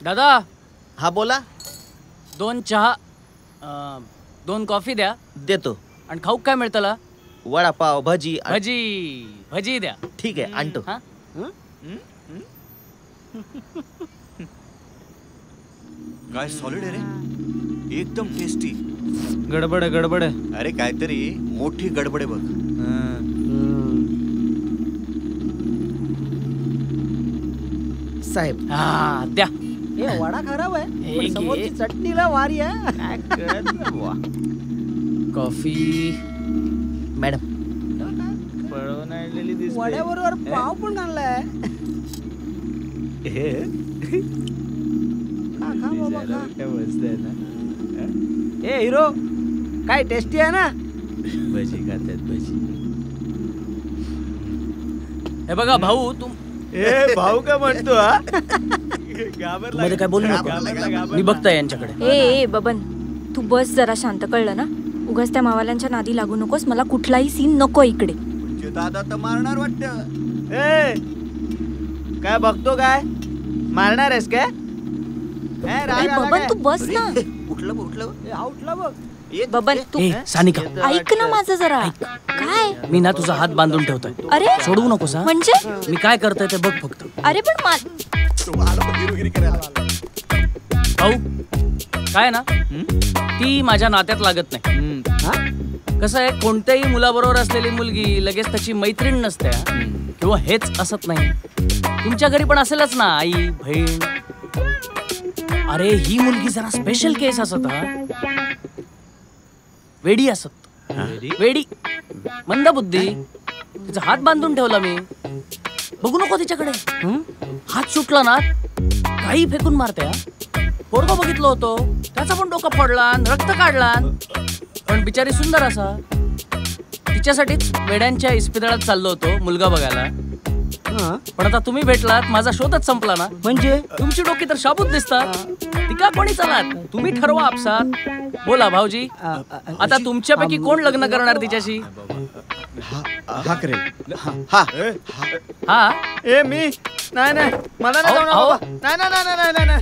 दादा. हा बोला. 2 चहा 2 कॉफी द्या. देतो. आणि खाऊ काय मिळतं? वडापाव, भजी. भजी द्या. ठीक आहे, आणतो. काय सॉलिड आहे रे, एकदम टेस्टी. गडबड आहे. अरे काहीतरी मोठी गडबड आहे बघ. साहेब द्या. हे वडा खराब आहे पण समोरची चटणीला वारी आहे. Coffee madam. पळवून आणलेली दिसते. वड्याबरोबर पाव पण आणलाय. खा बाबा खा. काय मस्त आहे ना. ए हिरो, काय टेस्टी आहे ना. भजी खातात भजी. हे बघा भाऊ, भाऊ का म्हणतो हा. मध्ये काय बोलू नका, मी बघताय यांच्याकडे. ए बबन, तू बस जरा शांत, कळलं ना. उगाच त्या मावाल्यांच्या नादी लागू नकोस. मला कुठलाही सीन नको इकडे. दादा तर मारणार वाटतं. काय बघतो, काय मारणार आहेस काय? बबन तू बस ना. उठलं बघ. बबन तू सानिका ऐक ना माझं जरा. काय मी ना तुझा हात बांधून ठेवतोय. अरे सोडवू नकोस. म्हणजे मी काय करतोय ते बघ फक्त. अरे पण भाऊ काय ना, ती माझ्या नात्यात लागत नाही. कसं आहे, कोणत्याही मुलाबरोबर असलेली मुलगी लगेच त्याची मैत्रीण नसते किंवा हेच असत नाही. तुमच्या घरी पण असेलच ना, आई बहीण. अरे ही मुलगी जरा स्पेशल केस असत. वेडी असत. वेडी मंदबुद्धी. तिचा हात बांधून ठेवला मी. बघू नको तिच्याकडे. हात सुटला ना काही फेकून मारते. पोरगं बघितलं होतो, त्याचा पण डोकं फोडला, रक्त काढला. पण बिचारी सुंदर असा. तिच्यासाठीच वेड्यांच्या इस्पितळात चाललो होतो मुलगा बघायला. पण आता तुम्ही भेटलात, माझा शोधच संपला ना. म्हणजे तुमची डोकी तर शाबूत दिसतात. ती का कोणी चालात, तुम्ही ठरवा आपसात. बोला भाऊजी, आता तुमच्यापैकी कोण लग्न करणार तिच्याशी? हा करेल. हा मी नाही मला नाही.